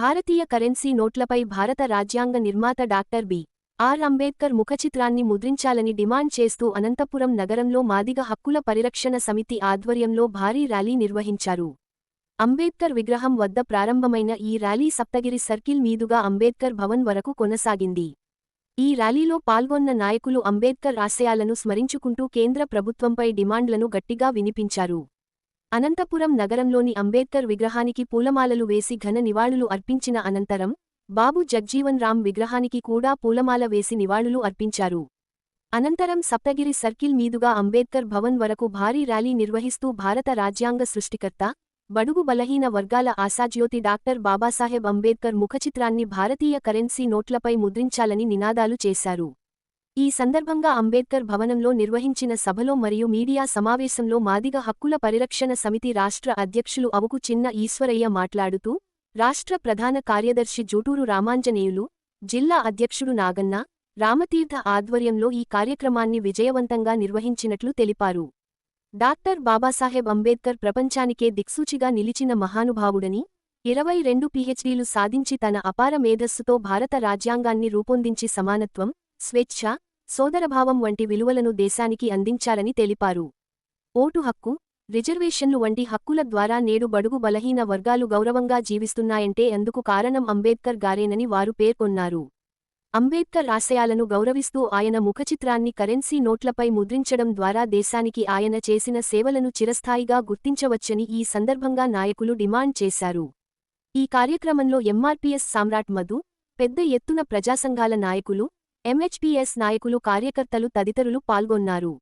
భారతీయ currency నోట్లపై భారత రాజ్యాంగ నిర్మాత డాక్టర్ బి.ఆర్. అంబేద్కర్ ముఖచిత్రాన్ని ముద్రించాలని డిమాండ్ చేస్తూ అనంతపురం నగరంలో మాదిగ హక్కుల పరిరక్షణ సమితి ఆధ్వర్యంలో భారీ ర్యాలీ నిర్వహించారు. అంబేద్కర్ విగ్రహం వద్ద ప్రారంభమైన ఈ ర్యాలీ సప్తగిరి సర్కిల్ మీదుగా అంబేద్కర్ భవన్ వరకు కొనసాగింది. ఈ ర్యాలీలో పాల్గొన్న నాయకులు అంబేద్కర్ ఆశయాలను స్మరించుకుంటూ కేంద్ర ప్రభుత్వంపై డిమాండ్లను గట్టిగా వినిపించారు. అనంతపురం నగరంలోని అంబేద్కర్ విగ్రహానికి పూలమాలలు వేసి ఘన నివాళులు అర్పించిన అనంతరం బాబు జగ్జీవన్ రామ్ విగ్రహానికి కూడా పూలమాల వేసి నివాళులు అర్పించారు. అనంతరం సప్తగిరి సర్కిల్ మీదుగా అంబేద్కర్ భవన్ వరకు భారీ ర్యాలీ నిర్వహిస్తూ భారత రాజ్యాంగ సృష్టికర్త, బడుగు బలహీన వర్గాల ఆశాజ్యోతి డాక్టర్ బాబాసాహెబ్ అంబేద్కర్ ముఖచిత్రాన్ని భారతీయ కరెన్సీ నోట్లపై ముద్రించాలని నినాదాలు చేశారు. ఈ సందర్భంగా అంబేద్కర్ భవనంలో నిర్వహించిన సభలో మరియు మీడియా సమావేశంలో మాదిగ హక్కుల పరిరక్షణ సమితి రాష్ట్ర అధ్యక్షులు అవుకు చిన్న ఈశ్వరయ్య మాట్లాడుతూ, రాష్ట్ర ప్రధాన కార్యదర్శి జూటూరు రామాంజనేయులు, జిల్లా అధ్యక్షుడు నాగన్న, రామతీర్థ ఆధ్వర్యంలో ఈ కార్యక్రమాన్ని విజయవంతంగా నిర్వహించినట్లు తెలిపారు. డాక్టర్ బాబాసాహెబ్ అంబేద్కర్ ప్రపంచానికే దిక్సూచిగా నిలిచిన మహానుభావుడని, 22 పీహెచ్డీలు సాధించి తన అపార మేధస్సుతో భారత రాజ్యాంగాన్ని రూపొందించి సమానత్వం, స్వేచ్ఛ, సోదరభావం వంటి విలువలను దేశానికి అందించారని తెలిపారు. ఓటు హక్కు, రిజర్వేషన్లు వంటి హక్కుల ద్వారా నేడు బడుగు బలహీన వర్గాలు గౌరవంగా జీవిస్తున్నాయంటే అందుకు కారణం అంబేద్కర్ గారేనని వారు పేర్కొన్నారు. అంబేద్కర్ ఆశయాలను గౌరవిస్తూ ఆయన ముఖచిత్రాన్ని కరెన్సీ నోట్లపై ముద్రించడం ద్వారా దేశానికి ఆయన చేసిన సేవలను చిరస్థాయిగా గుర్తించవచ్చని ఈ సందర్భంగా నాయకులు డిమాండ్ చేశారు. ఈ కార్యక్రమంలో ఎంఆర్పీఎస్ సామ్రాట్ మధు, పెద్ద ఎత్తున ప్రజాసంఘాల నాయకులు, ఎంహెచ్పీఎస్ నాయకులు, కార్యకర్తలు తదితరులు పాల్గొన్నారు.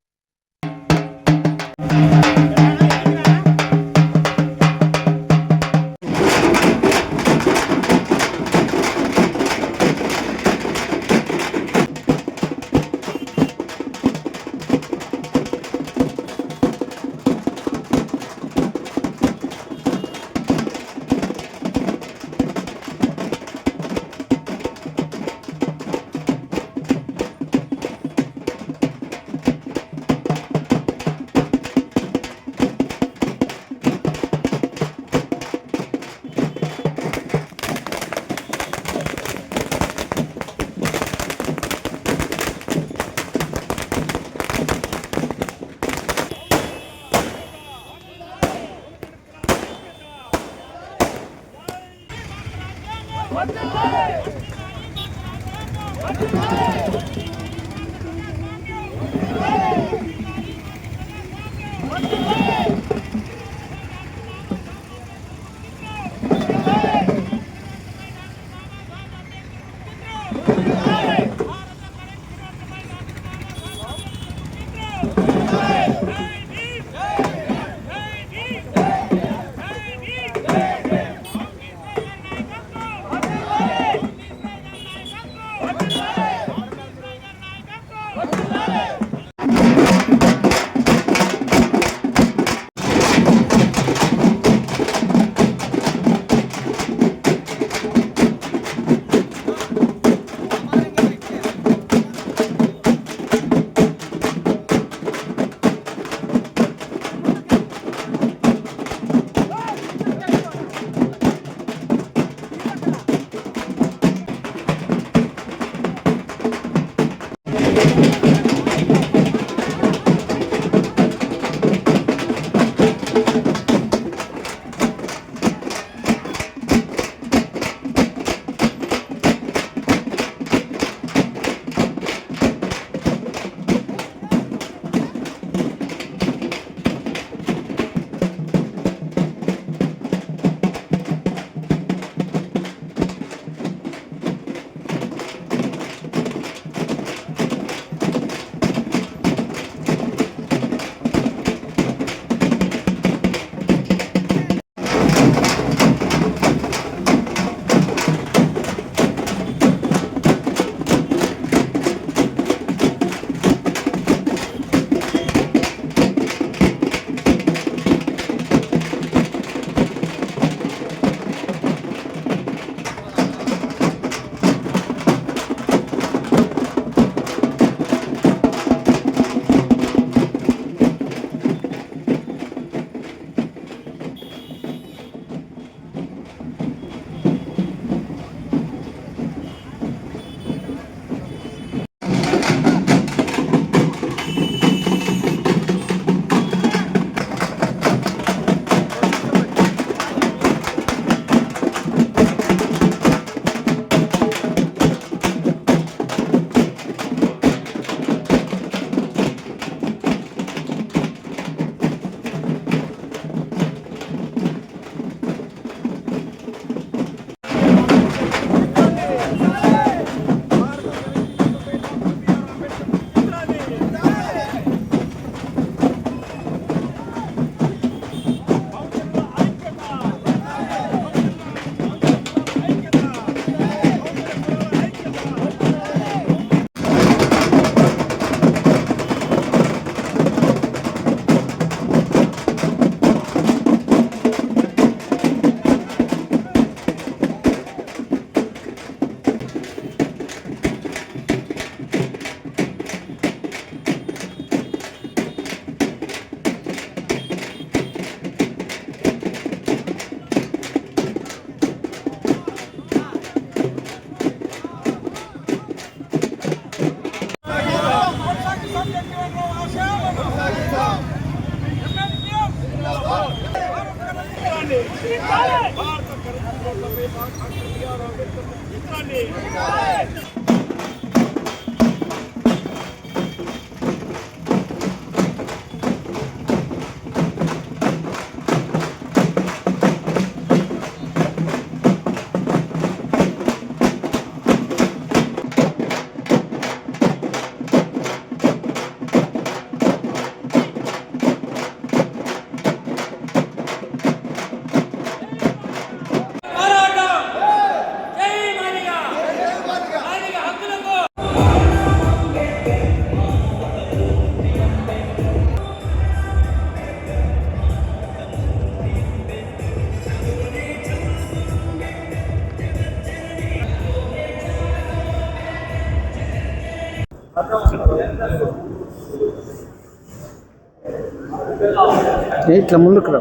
ఇట్లా ముందుకు రా.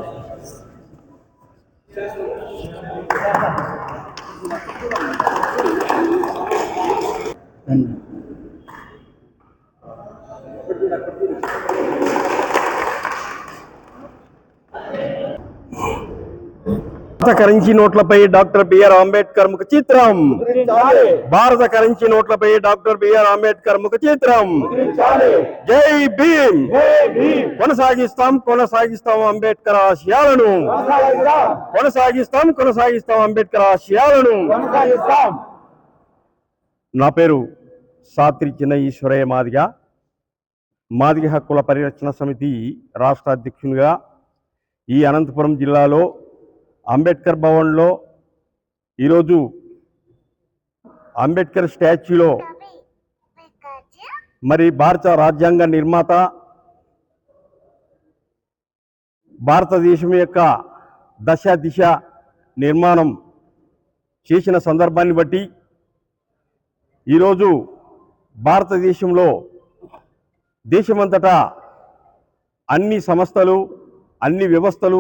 భారత కరెన్సీ నోట్లపై డాక్టర్ బిఆర్ అంబేద్కర్ ముఖ చిత్రం. భారత కరెన్సీ నోట్లపై డాక్టర్ బిఆర్ అంబేద్కర్ ముఖ చిత్రం. జై భీమ్. కొనసాగిస్తాం అంబేద్కర్ ఆశయాలను. కొనసాగిస్తాం అంబేద్కర్ ఆశయాలను. నా పేరు సాత్రి చిన్న ఈశ్వరయ్య మాదిగ హక్కుల పరిరక్షణ సమితి రాష్ట్ర అధ్యక్షునిగా ఈ అనంతపురం జిల్లాలో అంబేద్కర్ భవన్లో ఈరోజు అంబేద్కర్ స్టాచ్యూలో మరి భారత రాజ్యాంగ నిర్మాత భారతదేశం యొక్క దిశ నిర్మాణం చేసిన సందర్భాన్ని బట్టి ఈరోజు భారతదేశంలో దేశమంతటా అన్ని సంస్థలు అన్ని వ్యవస్థలు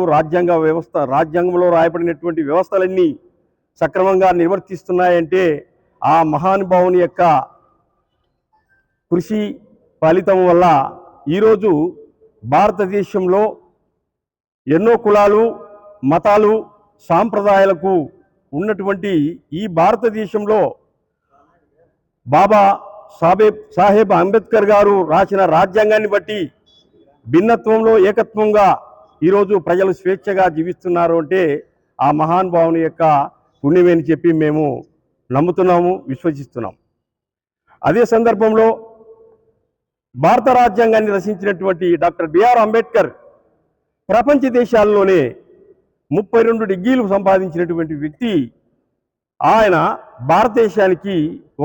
రాజ్యాంగంలో రాయబడినటువంటి వ్యవస్థలన్నీ సక్రమంగా నిర్వర్తిస్తున్నాయంటే ఆ మహానుభావుని యొక్క కృషి ఫలితం వల్ల ఈరోజు భారతదేశంలో ఎన్నో కులాలు మతాలు సాంప్రదాయాలకు ఉన్నటువంటి ఈ భారతదేశంలో బాబా సాహెబ్ అంబేద్కర్ గారు రాసిన రాజ్యాంగాన్ని బట్టి భిన్నత్వంలో ఏకత్వంగా ఈరోజు ప్రజలు స్వేచ్ఛగా జీవిస్తున్నారు అంటే ఆ మహానుభావుని యొక్క పుణ్యమే అని చెప్పి మేము నమ్ముతున్నాము, విశ్వసిస్తున్నాం. అదే సందర్భంలో భారత రాజ్యాంగాన్ని రచించినటువంటి డాక్టర్ బిఆర్ అంబేద్కర్ ప్రపంచ దేశాల్లోనే 32 డిగ్రీలు సంపాదించినటువంటి వ్యక్తి. ఆయన భారతదేశానికి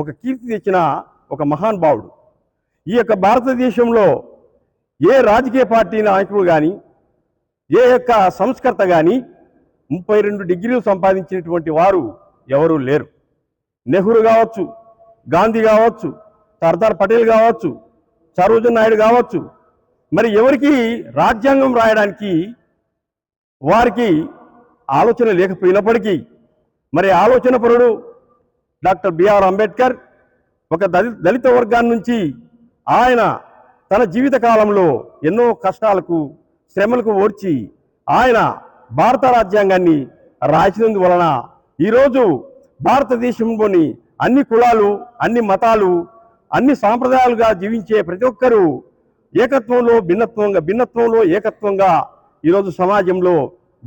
ఒక కీర్తి తెచ్చిన ఒక మహానుభావుడు. ఈ యొక్క భారతదేశంలో ఏ రాజకీయ పార్టీ నాయకుడు కానీ ఏ యొక్క సంస్కర్త కానీ 32 డిగ్రీలు సంపాదించినటువంటి వారు ఎవరూ లేరు. నెహ్రూ కావచ్చు, గాంధీ కావచ్చు, సర్దార్ పటేల్ కావచ్చు, సరోజిని నాయుడు కావచ్చు, మరి ఎవరికి రాజ్యాంగం రాయడానికి వారికి ఆలోచన లేకపోయినప్పటికీ మరి ఆలోచనపరుడు డాక్టర్ బిఆర్ అంబేద్కర్ ఒక దళిత వర్గాన్ని నుంచి ఆయన తన జీవిత కాలంలో ఎన్నో కష్టాలకు శ్రమలకు ఓర్చి ఆయన భారత రాజ్యాంగాన్ని రాసినందువలన ఈరోజు భారతదేశంలోని అన్ని కులాలు అన్ని మతాలు అన్ని సాంప్రదాయాలుగా జీవించే ప్రతి ఒక్కరూ ఏకత్వంలో భిన్నత్వంలో ఏకత్వంగా ఈరోజు సమాజంలో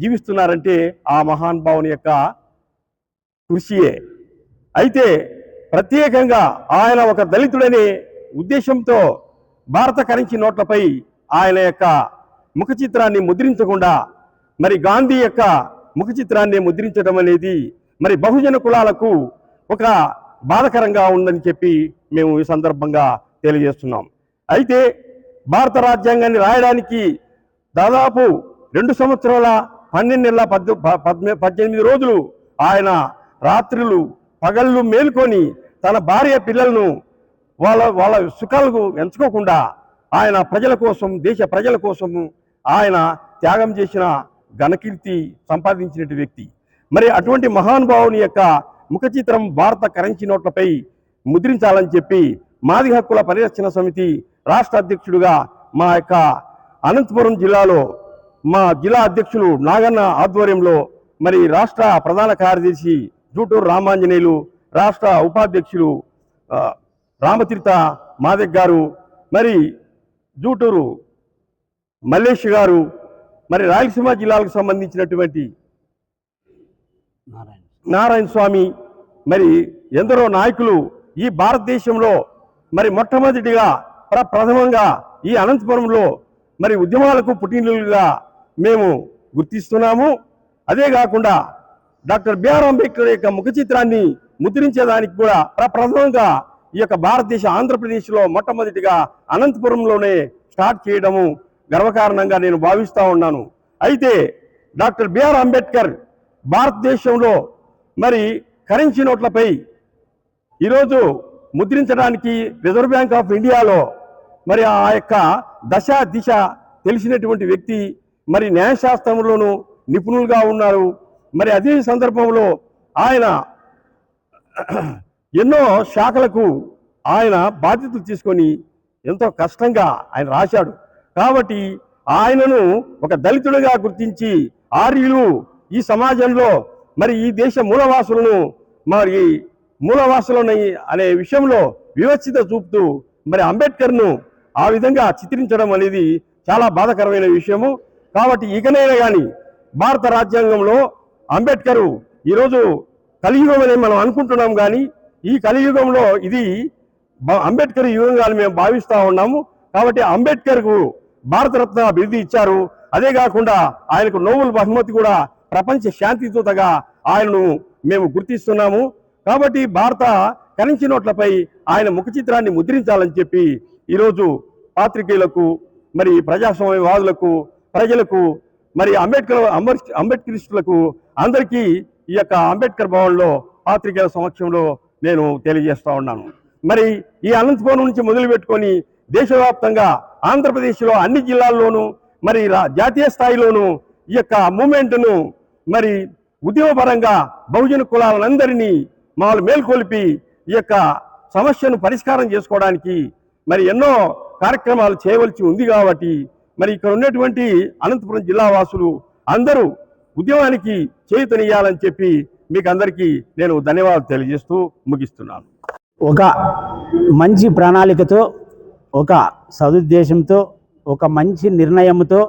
జీవిస్తున్నారంటే ఆ మహానుభావుని యొక్క కృషియే. అయితే ప్రత్యేకంగా ఆయన ఒక దళితుడనే ఉద్దేశంతో భారత కరెన్సీ నోట్లపై ఆయన యొక్క ముఖ చిత్రాన్ని ముద్రించకుండా మరి గాంధీ యొక్క ముఖ చిత్రాన్ని ముద్రించడం అనేది మరి బహుజన కులాలకు ఒక బాధకరంగా ఉందని చెప్పి మేము ఈ సందర్భంగా తెలియజేస్తున్నాం. అయితే భారత రాజ్యాంగాన్ని రాయడానికి దాదాపు 2 సంవత్సరాల 12 నెలల 18 రోజులు ఆయన రాత్రులు పగళ్ళు మేల్కొని తన భార్య పిల్లలను వాళ్ళ సుఖాలకు ఎంచుకోకుండా ఆయన ప్రజల కోసం దేశ ప్రజల కోసము ఆయన త్యాగం చేసిన ఘనకీర్తి సంపాదించిన వ్యక్తి. మరి అటువంటి మహానుభావుని యొక్క ముఖ చిత్రం భారత కరెన్సీ నోట్లపై ముద్రించాలని చెప్పి మాదిగ హక్కుల పరిరక్షణ సమితి రాష్ట్ర అధ్యక్షుడిగా మా యొక్క అనంతపురం జిల్లాలో మా జిల్లా అధ్యక్షులు నాగన్న ఆధ్వర్యంలో మరి రాష్ట్ర ప్రధాన కార్యదర్శి జూటూరు రామాంజనేయులు, రాష్ట్ర ఉపాధ్యక్షులు రామతీర్థ మాదక్ గారు, మరి జూటూరు మల్లేష్ గారు, మరి రాయలసీమ జిల్లాలకు సంబంధించినటువంటి నారాయణ స్వామి, మరి ఎందరో నాయకులు ఈ భారతదేశంలో మరి మొట్టమొదటిగా ప్రథమంగా ఈ అనంతపురంలో మరి ఉద్యమాలకు పుట్టినలుగా మేము గుర్తిస్తున్నాము. అదే కాకుండా డాక్టర్ బిఆర్ అంబేద్కర్ యొక్క ముఖ చిత్రాన్ని ముద్రించేదానికి కూడా ప్రప్రథమంగా ఈ యొక్క భారతదేశ ఆంధ్రప్రదేశ్లో మొట్టమొదటిగా అనంతపురంలోనే స్టార్ట్ చేయడము గర్వకారణంగా నేను భావిస్తూ ఉన్నాను. అయితే డాక్టర్ బిఆర్ అంబేద్కర్ భారతదేశంలో మరి కరెన్సీ నోట్లపై ఈరోజు ముద్రించడానికి రిజర్వ్ బ్యాంక్ ఆఫ్ ఇండియాలో మరి ఆ యొక్క దశ దిశ తెలిసినటువంటి వ్యక్తి, మరి న్యాయశాస్త్రంలోనూ నిపుణులుగా ఉన్నారు. మరి అదే సందర్భంలో ఆయన ఎన్నో శాఖలకు ఆయన బాధ్యతలు తీసుకొని ఎంతో కష్టంగా ఆయన రాశాడు. కాబట్టి ఆయనను ఒక దళితుడిగా గుర్తించి ఆర్యులు ఈ సమాజంలో మరి ఈ దేశ మూలవాసులను మరి మూలవాసులని అనే విషయంలో వివక్షత చూపుతూ మరి అంబేద్కర్ను ఆ విధంగా చిత్రించడం అనేది చాలా బాధాకరమైన విషయము. కాబట్టి ఇకనైనా కానీ భారత రాజ్యాంగంలో అంబేద్కర్ ఈరోజు కలియుగం అని మనం అనుకుంటున్నాం, కానీ ఈ కలియుగంలో ఇది అంబేద్కర్ యుగంగా మేము భావిస్తూ ఉన్నాము. కాబట్టి అంబేద్కర్కు భారతరత్న బిరుదు ఇచ్చారు. అదే కాకుండా ఆయనకు నోబెల్ బహుమతి కూడా ప్రపంచ శాంతి దూతగా ఆయనను మేము గుర్తిస్తున్నాము. కాబట్టి భారత కరెన్సీ నోట్లపై ఆయన ముఖ చిత్రాన్ని ముద్రించాలని చెప్పి ఈరోజు పాత్రికేయులకు, మరి ప్రజాస్వామ్యవాదులకు, ప్రజలకు, మరి అంబేద్కరిస్టులకు అందరికీ ఈ యొక్క అంబేద్కర్ భవన్లో పాత్రికేయుల సమక్షంలో నేను తెలియజేస్తా ఉన్నాను. మరి ఈ అనంతపురం నుంచి మొదలు పెట్టుకొని దేశవ్యాప్తంగా ఆంధ్రప్రదేశ్లో అన్ని జిల్లాల్లోనూ మరి జాతీయ స్థాయిలోనూ ఈ యొక్క మూమెంట్ను మరి ఉద్యమపరంగా బహుజన కులాలందరినీ మేల్కొల్పి ఈ యొక్క సమస్యను పరిష్కారం చేసుకోవడానికి మరి ఎన్నో కార్యక్రమాలు చేయవలసి ఉంది. కాబట్టి మరి ఇక్కడ ఉన్నటువంటి అనంతపురం జిల్లా వాసులు అందరూ ఉద్యమానికి చేయూతనియ్యాలని చెప్పి మీకు అందరికీ నేను ధన్యవాదాలు తెలియజేస్తూ ముగిస్తున్నాను. ఒక మంచి ప్రణాళికతో, ఒక సదుద్దేశంతో, ఒక మంచి నిర్ణయంతో,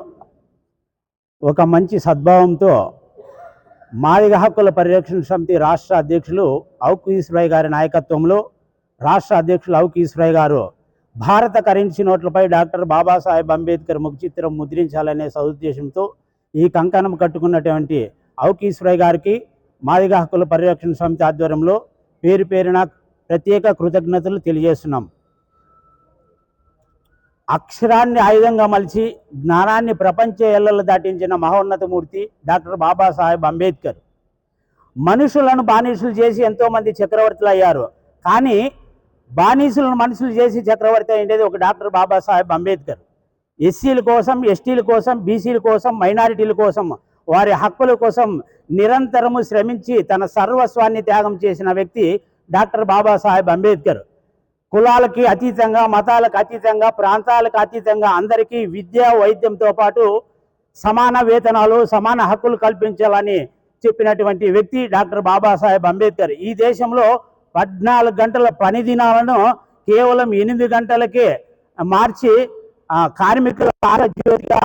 ఒక మంచి సద్భావంతో మాదిగ హక్కుల పరిరక్షణ సమితి రాష్ట్ర అధ్యక్షులు అవుకు ఈశ్వరయ్య గారి నాయకత్వంలో రాష్ట్ర అధ్యక్షులు అవుకు ఈశ్వరయ్య గారు భారత కరెన్సీ నోట్లపై డాక్టర్ బాబాసాహెబ్ అంబేద్కర్ ముఖ చిత్రం ముద్రించాలనే సదుద్దేశంతో ఈ కంకణం కట్టుకున్నటువంటి అవుకు ఈశ్వరయ్య గారికి మాదిగ హక్కుల పరిరక్షణ సమితి ఆధ్వర్యంలో పేరు పేరున ప్రత్యేక కృతజ్ఞతలు తెలియజేస్తున్నాం. అక్షరాన్ని ఆయుధంగా మలిచి జ్ఞానాన్ని ప్రపంచ ఎల్లలు దాటించిన మహోన్నతమూర్తి డాక్టర్ బాబాసాహెబ్ అంబేద్కర్. మనుషులను బానిసలు చేసి ఎంతోమంది చక్రవర్తులు అయ్యారు, కానీ బానిసలను మనుషులు చేసి చక్రవర్తి అయ్యేది ఒక డాక్టర్ బాబాసాహెబ్ అంబేద్కర్. ఎస్సీల కోసం, ఎస్టీల కోసం, బీసీల కోసం, మైనారిటీల కోసం, వారి హక్కుల కోసం నిరంతరము శ్రమించి తన సర్వస్వాన్ని త్యాగం చేసిన వ్యక్తి డాక్టర్ బాబాసాహెబ్ అంబేద్కర్. కులాలకి అతీతంగా, మతాలకు అతీతంగా, ప్రాంతాలకు అతీతంగా అందరికీ విద్య, వైద్యంతో పాటు సమాన వేతనాలు, సమాన హక్కులు కల్పించాలని చెప్పినటువంటి వ్యక్తి డాక్టర్ బాబాసాహెబ్ అంబేద్కర్. ఈ దేశంలో 14 గంటల పని దినాలను కేవలం 8 గంటలకే మార్చి కార్మికుల ఆరోగ్యంగా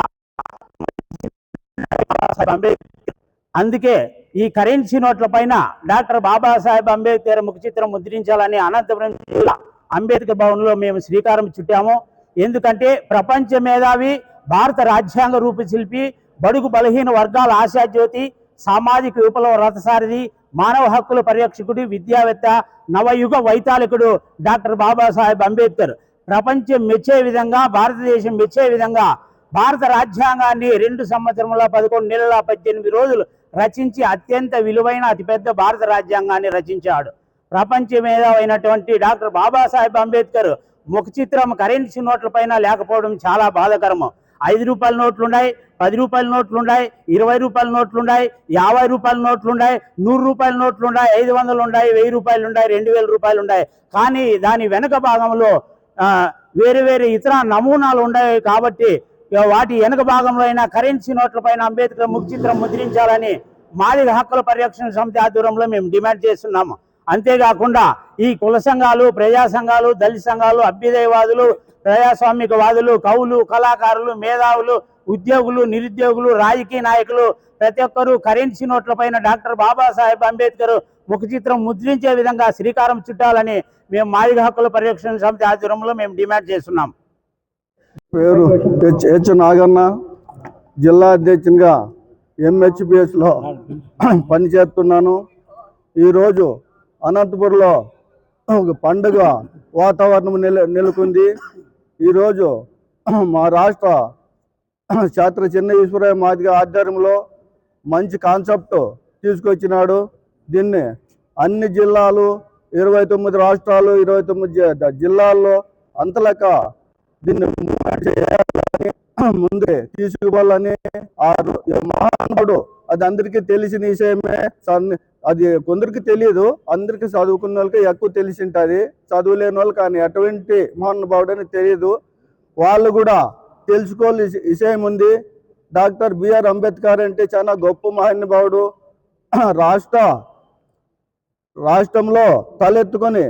అంబేద్కర్. అందుకే ఈ కరెన్సీ నోట్ల పైన డాక్టర్ బాబాసాహెబ్ అంబేద్కర్ ముఖ చిత్రం ముద్రించాలని అనంతపురం జిల్లా అంబేద్కర్ భవన్లో మేము శ్రీకారం చుట్టాము. ఎందుకంటే ప్రపంచ మేధావి, భారత రాజ్యాంగ రూపశిల్పి, బడుగు బలహీన వర్గాల ఆశాజ్యోతి, సామాజిక విప్లవ రథసారథి, మానవ హక్కుల పరిరక్షకుడు, విద్యావేత్త, నవయుగ వైతాళికుడు డాక్టర్ బాబాసాహెబ్ అంబేద్కర్. ప్రపంచం మెచ్చే విధంగా, భారతదేశం మెచ్చే విధంగా భారత రాజ్యాంగాన్ని 2 సంవత్సరముల 11 నెలల 18 రోజులు రచించి అత్యంత విలువైన అతిపెద్ద భారత రాజ్యాంగాన్ని రచించాడు. ప్రపంచ మేధావైనటువంటి డాక్టర్ బాబాసాహెబ్ అంబేద్కర్ ముఖ చిత్రం కరెన్సీ నోట్ల పైన లేకపోవడం చాలా బాధాకరము. 5 రూపాయల నోట్లున్నాయి, 10 రూపాయల నోట్లున్నాయి, 20 రూపాయల నోట్లున్నాయి, 50 రూపాయల నోట్లున్నాయి, 100 రూపాయల నోట్లున్నాయి, 500 ఉన్నాయి, 1000 రూపాయలు ఉన్నాయి, 2000 రూపాయలు ఉన్నాయి. కానీ దాని వెనుక భాగంలో వేరే వేరే ఇతర నమూనాలు ఉన్నాయి. కాబట్టి వాటి వెనుక భాగంలో అయినా కరెన్సీ నోట్ల పైన అంబేద్కర్ ముఖ చిత్రం ముద్రించాలని మాదిగ హక్కుల పరిరక్షణ సమితి ఆధ్వర్యంలో మేము డిమాండ్ చేస్తున్నాము. అంతేకాకుండా ఈ కుల సంఘాలు, ప్రజా సంఘాలు, దళిత సంఘాలు, అభ్యుదయవాదులు, ప్రజాస్వామికవాదులు, కవులు, కళాకారులు, మేధావులు, ఉద్యోగులు, నిరుద్యోగులు, రాజకీయ నాయకులు ప్రతి ఒక్కరూ కరెన్సీ నోట్ల పైన డాక్టర్ బాబాసాహెబ్ అంబేద్కర్ ముఖ చిత్రం ముద్రించే విధంగా శ్రీకారం చుట్టాలని మేము మాదిగ హక్కుల పరిరక్షణ సమితి ఆధ్వర్యంలో మేము డిమాండ్ చేస్తున్నాం. పేరు హెచ్ నాగన్న, జిల్లా అధ్యక్షునిగా ఎంహెచ్పిఎస్లో పనిచేస్తున్నాను. ఈరోజు అనంతపురంలో ఒక పండుగ వాతావరణం నెలకొంది. ఈరోజు మా రాష్ట్ర ఛాత్ర చిన్న ఈశ్వరయ్య మాదిగ ఆధ్వర్యంలో మంచి కాన్సెప్ట్ తీసుకొచ్చినాడు. దీన్ని అన్ని జిల్లాలు, 29 రాష్ట్రాలు, 29 జిల్లాల్లో అంతలక దీన్ని ముందే తీసుకుపోవాలని మహానుభావుడు, అది అందరికీ తెలిసిన విషయమే. అది కొందరికి తెలియదు, అందరికి చదువుకున్న వాళ్ళకి ఎక్కువ తెలిసి ఉంటుంది, చదువులేని వాళ్ళు కానీ అటువంటి మహానుభావుడు అని తెలియదు. వాళ్ళు కూడా తెలుసుకోవాలి విషయం ఉంది. డాక్టర్ బిఆర్ అంబేద్కర్ అంటే చాలా గొప్ప మహానుభావుడు. రాష్ట్రంలో తలెత్తుకొని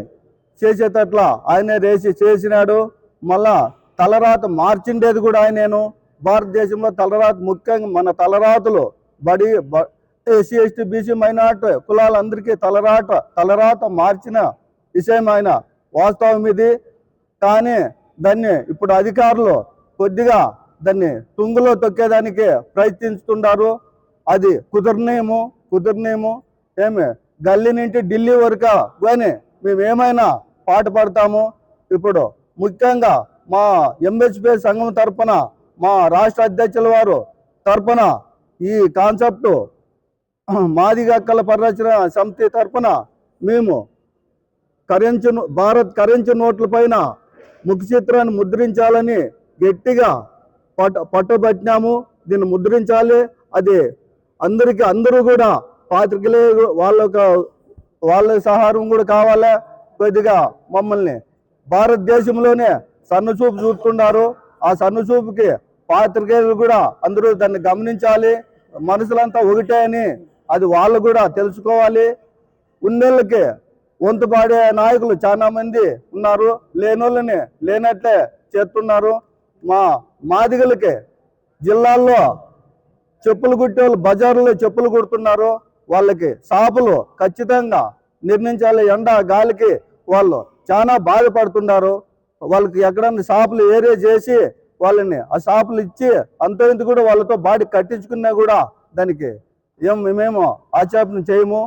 చేసేటట్లా ఆయనే చేసినాడు. మళ్ళా తలరాత మార్చిండేది కూడా ఆయనేను. భారతదేశంలో తలరాత, ముఖ్యంగా మన తలరాతలు ఎస్సీ ఎస్టీ బీసీ మైనార్టీ కులాలందరికీ తలరాత మార్చిన విషయం ఆయన. వాస్తవం ఇది. కానీ దాన్ని ఇప్పుడు అధికారులు కొద్దిగా దాన్ని తుంగలో తొక్కేదానికి ప్రయత్నిస్తున్నారు. అది కుదరనేమో ఏమి గల్లీ నుంచి ఢిల్లీ వరకు కానీ మేమేమైనా పాట పడతాము. ఇప్పుడు ముఖ్యంగా మా ఎంహెచ్పి సంఘం తరఫున, మా రాష్ట్ర అధ్యక్షుల వారు తరఫున ఈ కాన్సెప్ట్ మాదిగ హక్కుల పరిరక్షణ సమితి తరఫున మేము భారత్ కరెన్సీ నోట్ల పైన ముఖ చిత్రాన్ని ముద్రించాలని గట్టిగా పట్టుబట్టినాము. దీన్ని ముద్రించాలి. అది అందరూ కూడా పాత్రికేయులు వాళ్ళ సహారం కూడా కావాలా. కొద్దిగా మమ్మల్ని భారతదేశంలోనే సన్నచూపు చూస్తున్నారు. ఆ సన్నచూపుకి పాత్రికేయులు కూడా అందరూ దాన్ని గమనించాలి. మనుషులంతా ఒకటే అని అది వాళ్ళు కూడా తెలుసుకోవాలి. ఉన్నోళ్ళకి వంతు పాడే నాయకులు చాలా మంది ఉన్నారు, లేనోళ్ళని లేనట్లే చేస్తున్నారు. మా మాదిగలకి జిల్లాల్లో చెప్పులు కుట్టేవాళ్ళు బజార్లో చెప్పులు కుడుతున్నారు. వాళ్ళకి షాపులు ఖచ్చితంగా నిర్ణయించాలి. ఎండ గాలికి వాళ్ళు చాలా బాధపడుతున్నారు. వాళ్ళకి ఎక్కడన్నా షాపులు ఏరియా చేసి వాళ్ళని ఆ షాపులు ఇచ్చి అంత కూడా వాళ్ళతో బాడీ కట్టించుకున్నా కూడా దానికి మేము ఆక్షేపణ చేయము.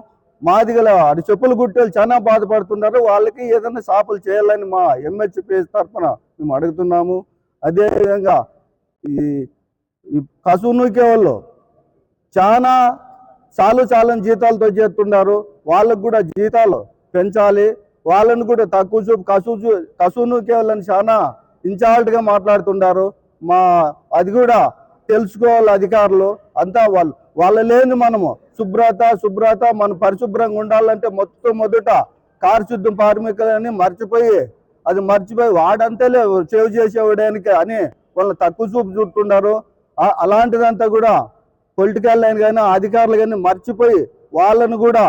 మాదిగల అది చెప్పులు కుట్టేళ్ళు చాలా బాధపడుతున్నారు. వాళ్ళకి ఏదైనా షాపులు చేయాలని మా ఎంహెచ్పి తరఫున మేము అడుగుతున్నాము. అదేవిధంగా ఈ కసువు నూకే వాళ్ళు చాలా చాలని జీతాలతో చేస్తున్నారు. వాళ్ళకు కూడా జీతాలు పెంచాలి. వాళ్ళని కూడా తక్కువ చూపు కసువు నూకే వాళ్ళని చాలా ఇన్చాల్ట్గా మాట్లాడుతున్నారు. అది కూడా తెలుసుకోవాలి అధికారులు అంతా. వాళ్ళ లేని మనము శుభ్రత మనం పరిశుభ్రంగా ఉండాలంటే మొదట కారుశుద్ధం కార్మికులని మర్చిపోయి వాడంతలే సేవ్ చేసేవాడానికి అని వాళ్ళని తక్కువ చూపు చూస్తున్నారు. అలాంటిదంతా కూడా పొలిటికల్ లైన్ కానీ అధికారులు కానీ మర్చిపోయి వాళ్ళను కూడా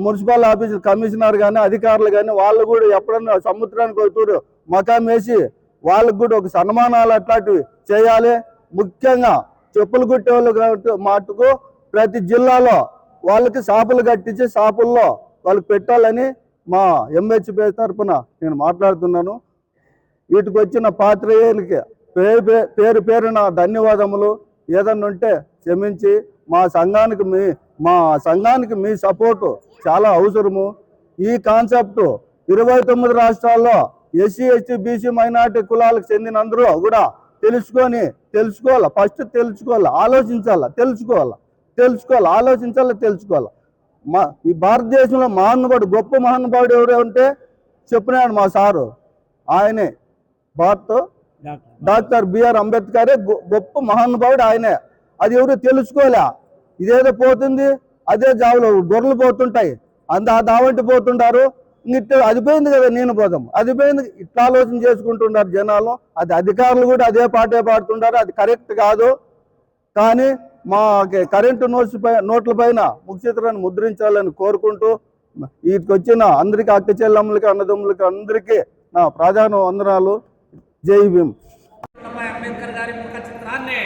మున్సిపల్ ఆఫీస్ కమిషనర్ కానీ అధికారులు కానీ వాళ్ళు కూడా ఎప్పుడన్నా సముద్రానికి అవుతారు మకాం వేసి వాళ్ళకు కూడా ఒక సన్మానాలు అట్లాంటివి చేయాలి. ముఖ్యంగా చెప్పులు కుట్టే వాళ్ళు మటుకు ప్రతి జిల్లాలో వాళ్ళకి షాపులు కట్టించి షాపుల్లో వాళ్ళకి పెట్టాలని మా ఎంహెచ్పి తరఫున నేను మాట్లాడుతున్నాను. వీటికి వచ్చిన పాత్రికేయులకి పేరున ధన్యవాదములు. ఏదన్నా ఉంటే క్షమించి మా సంఘానికి మీ సపోర్టు చాలా అవసరము. ఈ కాన్సెప్ట్ 29 రాష్ట్రాల్లో ఎస్సీ ఎస్టీ బీసీ మైనార్టీ కులాలకు చెందిన అందరూ కూడా తెలుసుకోవాలి. ఫస్ట్ తెలుసుకోవాలి, తెలుసుకోవాలి. ఈ భారతదేశంలో మహానుభావుడు, గొప్ప మహానుభావుడు ఎవరు అంటే చెప్పినాడు మా సారు, ఆయనే డాక్టర్ బిఆర్ అంబేద్కరే గొప్ప మహానుభావుడు ఆయనే. అది ఎవరు తెలుసుకోలే. ఇదేదో పోతుంది, అదే జాబులో గొర్రెలు పోతుంటాయి, ఆ దావంటి పోతుంటారు. ఇట్లా అది పోయింది కదా నేను పోదాం, అది పోయింది, ఇట్లా ఆలోచన చేసుకుంటున్నారు జనాలు. అది అధికారులు కూడా అదే పాటే పాడుతుంటారు. అది కరెక్ట్ కాదు. కానీ మా కరెంటు నోట్ల పైన ముఖ చిత్రాన్ని ముద్రించాలని కోరుకుంటూ వీటికి వచ్చిన అందరికీ అక్క చెల్లెమ్మలకి అన్నదమ్ములకి అందరికీ నా ప్రధాన వందనాలు. జై భీమ్. అంబేద్కర్ గారి ముఖ చిత్రాన్ని